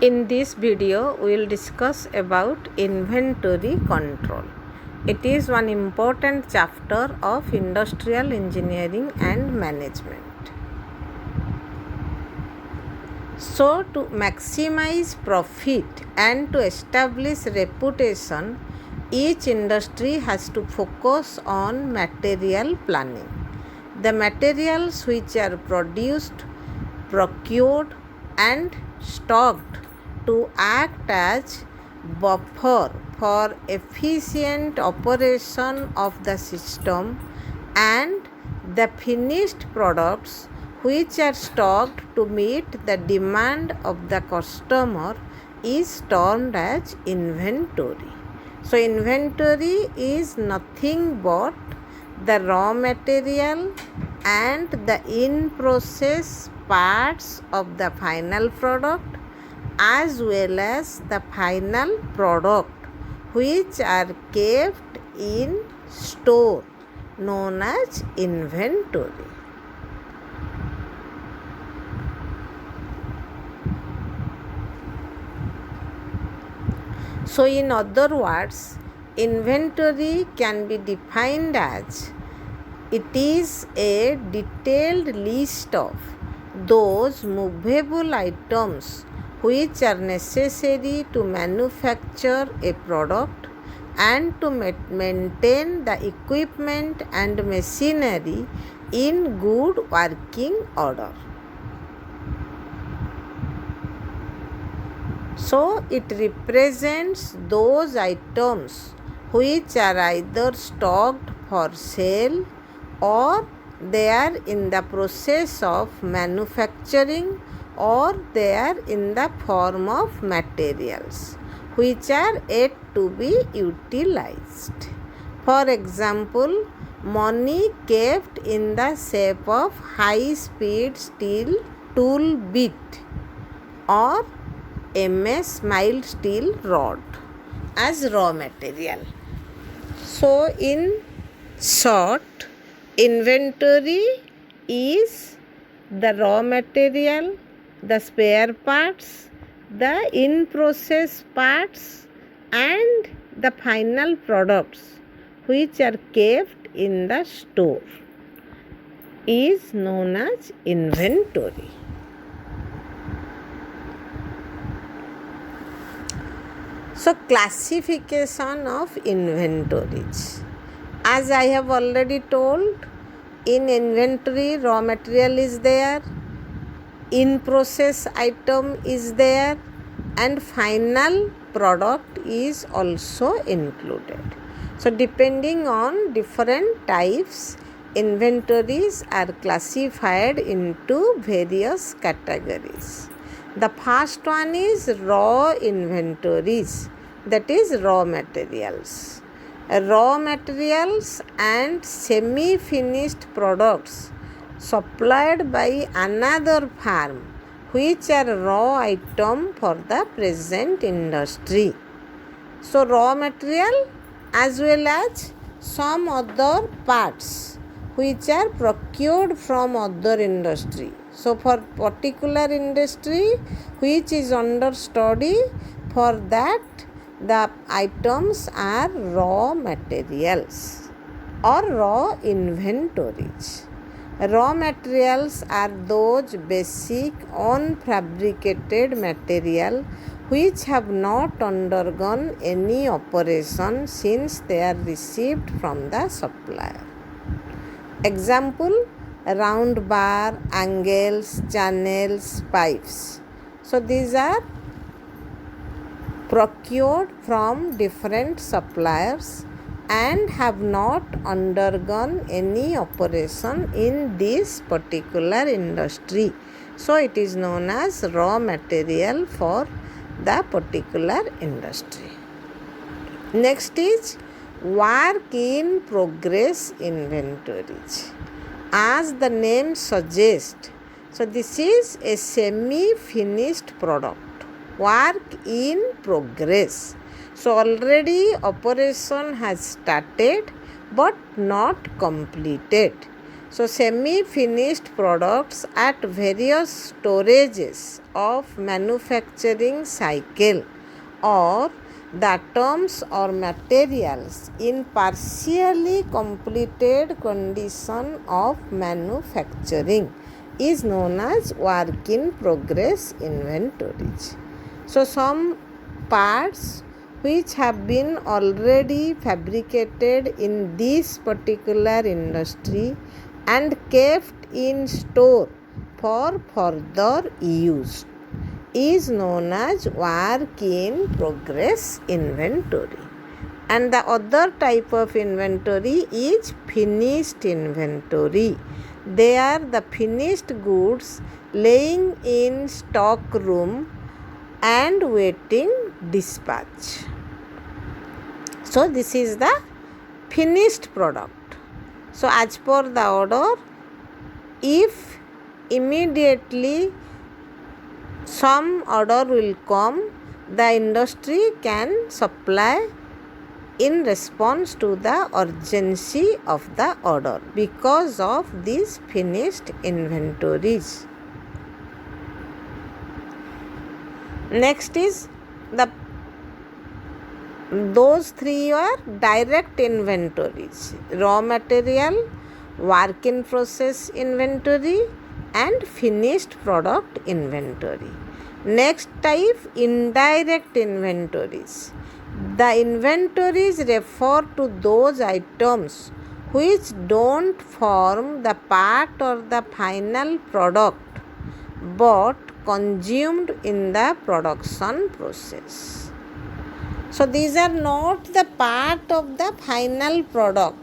In this video, we will discuss about inventory control. It is one important chapter of industrial engineering and management. So, to maximize profit and to establish reputation, each industry has to focus on material planning. The materials which are produced, procured, and stocked to act as buffer for efficient operation of the system, and the finished products which are stocked to meet the demand of the customer is termed as inventory. So inventory is nothing but the raw material and the in process parts of the final product as well as the final product which are kept in store known as inventory. So in other words, inventory can be defined as it is a detailed list of those movable items which are necessary to manufacture a product and to maintain the equipment and machinery in good working order. So it represents those items which are either stocked for sale or they are in the process of manufacturing or they are in the form of materials which are yet to be utilized. For example, money kept in the shape of high-speed steel tool bit or MS mild steel rod as raw material. So in short, inventory is the raw material, the spare parts, the in process parts and the final products which are kept in the store is known as inventory. So classification of inventories. As I have already told, in inventory raw material is there, in process item is there and final product is also included. So depending on different types, inventories are classified into various categories. The first one is raw inventories, that is raw materials. Raw materials and semi-finished products supplied by another firm which are raw item for the present industry. So raw material as well as some other parts which are procured from other industry. So for particular industry which is under study, for that the items are raw materials or raw inventories. Raw materials are those basic unfabricated material which have not undergone any operation since they are received from the supplier. Example, round bar, angles, channels, pipes. So these are procured from different suppliers and have not undergone any operation in this particular industry. So it is known as raw material for the particular industry. Next is work in progress inventories. As the name suggests, so this is a semi-finished product, work in progress. So already operation has started but not completed. So semi-finished products at various storages of manufacturing cycle, or the atoms or materials in partially completed condition of manufacturing, is known as work in progress inventories. So some parts which have been already fabricated in this particular industry and kept in store for further use is known as work in progress inventory. And the other type of inventory is finished inventory. They are the finished goods laying in stock room and waiting dispatch. So this is the finished product. So as per the order, if immediately some order will come, the industry can supply in response to the urgency of the order because of these finished inventories. Next is those three are direct inventories: raw material, work in process inventory, and finished product inventory. Next type, indirect inventories. The inventories refer to those items which don't form the part or the final product but consumed in the production process. So these are not the part of the final product,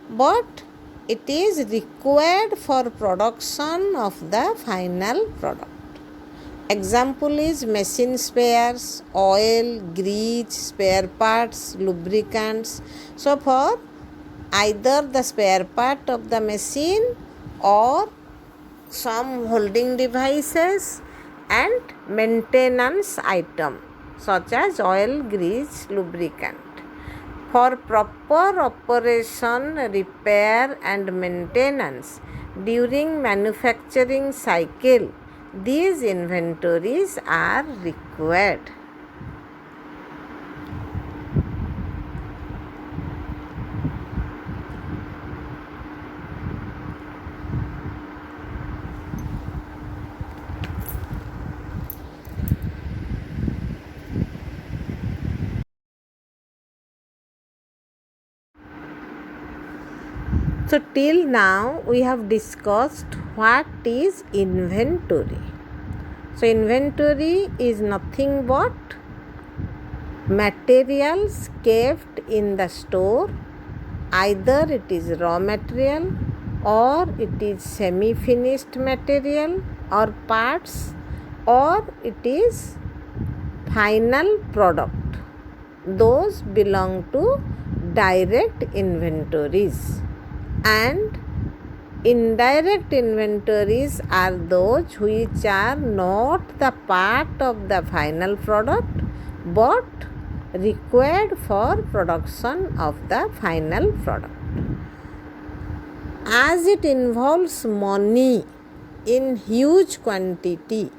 but it is required for production of the final product. Example is machine spares, oil, grease, spare parts, lubricants. So for either the spare part of the machine or some holding devices and maintenance item such as oil, grease, lubricant. For proper operation, repair and maintenance during manufacturing cycle, these inventories are required. So till now we have discussed what is inventory. So inventory is nothing but materials kept in the store, either it is raw material or it is semi-finished material or parts, or it is final product. Those belong to direct inventories. And indirect inventories are those which are not the part of the final product but required for production of the final product. As it involves money in huge quantity,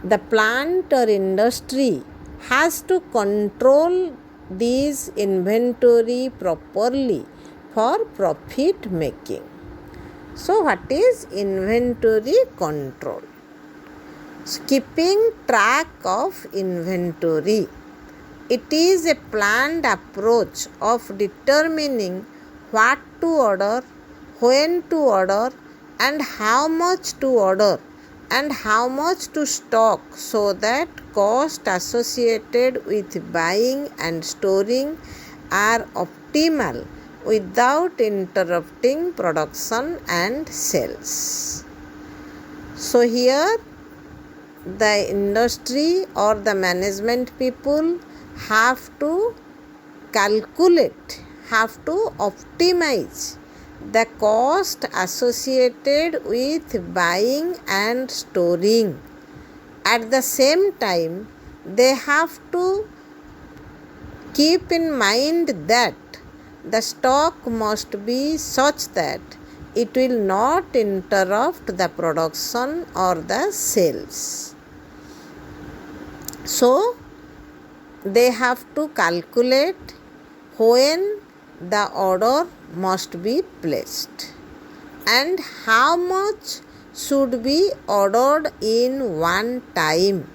the plant or industry has to control these inventory properly for profit making. So what is inventory control? Keeping track of inventory. It is a planned approach of determining what to order, when to order, and how much to order, and how much to stock, so that costs associated with buying and storing are optimal without interrupting production and sales. So here the industry or the management people have to calculate, have to optimize the cost associated with buying and storing. At the same time, they have to keep in mind that the stock must be such that it will not interrupt the production or the sales. So they have to calculate when the order must be placed and how much should be ordered in one time.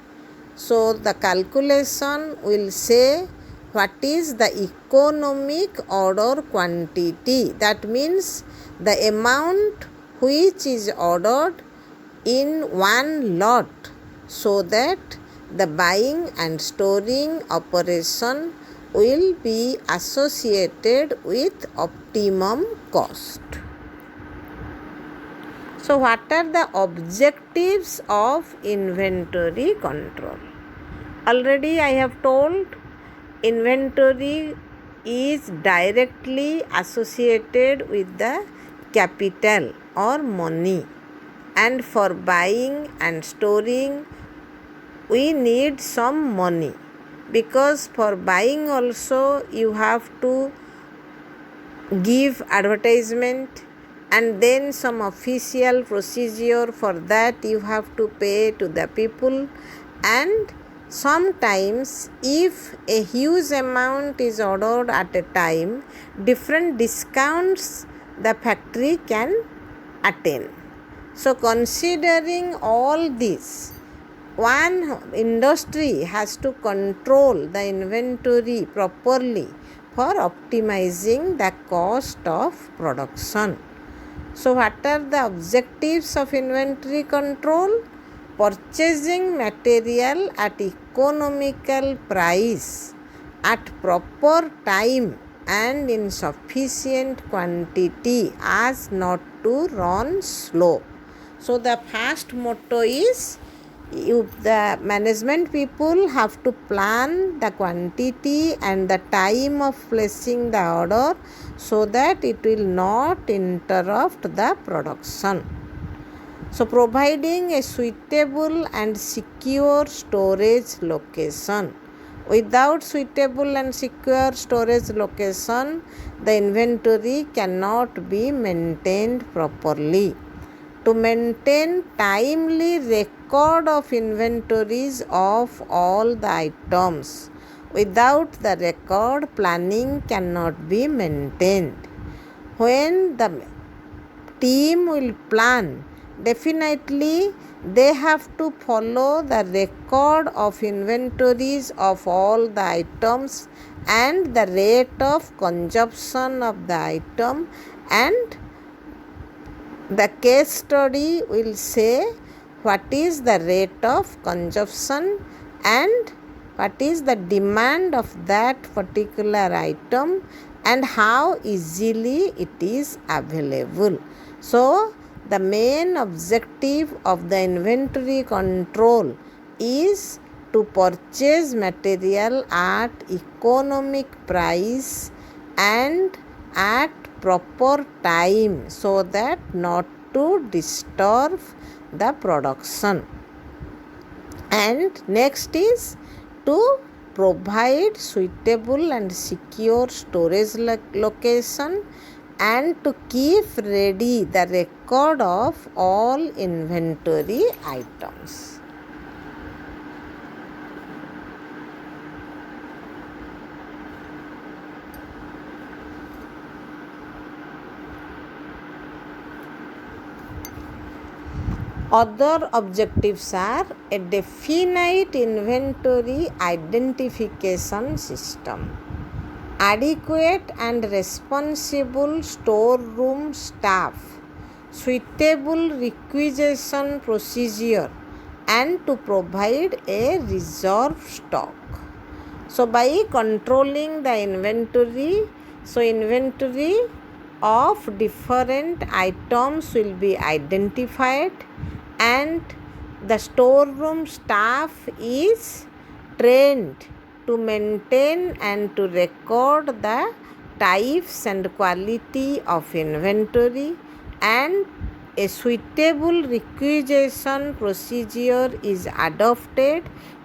So the calculation will say what is the economic order quantity. That means the amount which is ordered in one lot, so that the buying and storing operation will be associated with optimum cost. So what are the objectives of inventory control? Already I have told inventory is directly associated with the capital or money, and for buying and storing we need some money, because for buying also you have to give advertisement and then some official procedure. For that you have to pay to the people, and sometimes if a huge amount is ordered at a time, different discounts the factory can attain. So considering all this, one industry has to control the inventory properly for optimizing the cost of production. So what are the objectives of inventory control? Purchasing material at economical price at proper time and in sufficient quantity as not to run slow. So the first motto is, the management people have to plan the quantity and the time of placing the order so that it will not interrupt the production. So providing a suitable and secure storage location. Without suitable and secure storage location, the inventory cannot be maintained properly. To maintain timely record of inventories of all the items. Without the record, planning cannot be maintained. When the team will plan, definitely they have to follow the record of inventories of all the items and the rate of consumption of the item, and the case study will say what is the rate of consumption and what is the demand of that particular item and how easily it is available. So the main objective of the inventory control is to purchase material at economic price and at proper time, so that not to disturb the production. And next is to provide suitable and secure storage location and to keep ready the record of all inventory items. Other objectives are a definite inventory identification system, adequate and responsible storeroom staff, suitable requisition procedure, and to provide a reserve stock. So by controlling the inventory, inventory of different items will be identified, and the storeroom staff is trained to maintain and to record the types and quality of inventory, and a suitable requisition procedure is adopted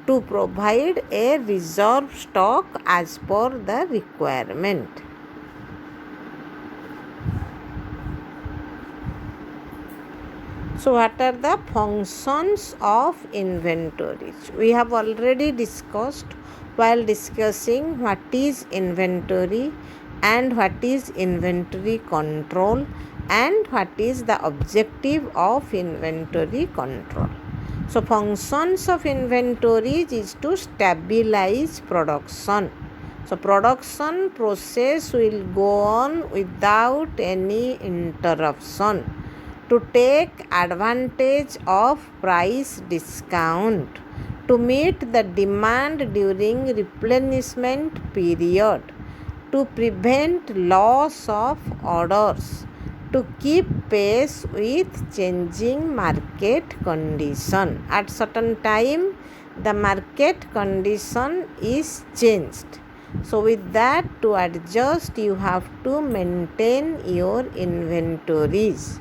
to provide a reserve stock as per the requirement. So what are the functions of inventories? We have already discussed while discussing what is inventory and what is inventory control and what is the objective of inventory control. So functions of inventories is to stabilize production. So production process will go on without any interruption, to take advantage of price discount, to meet the demand during replenishment period, to prevent loss of orders, to keep pace with changing market condition. At certain time the market condition is changed. So with that, to adjust, you have to maintain your inventories.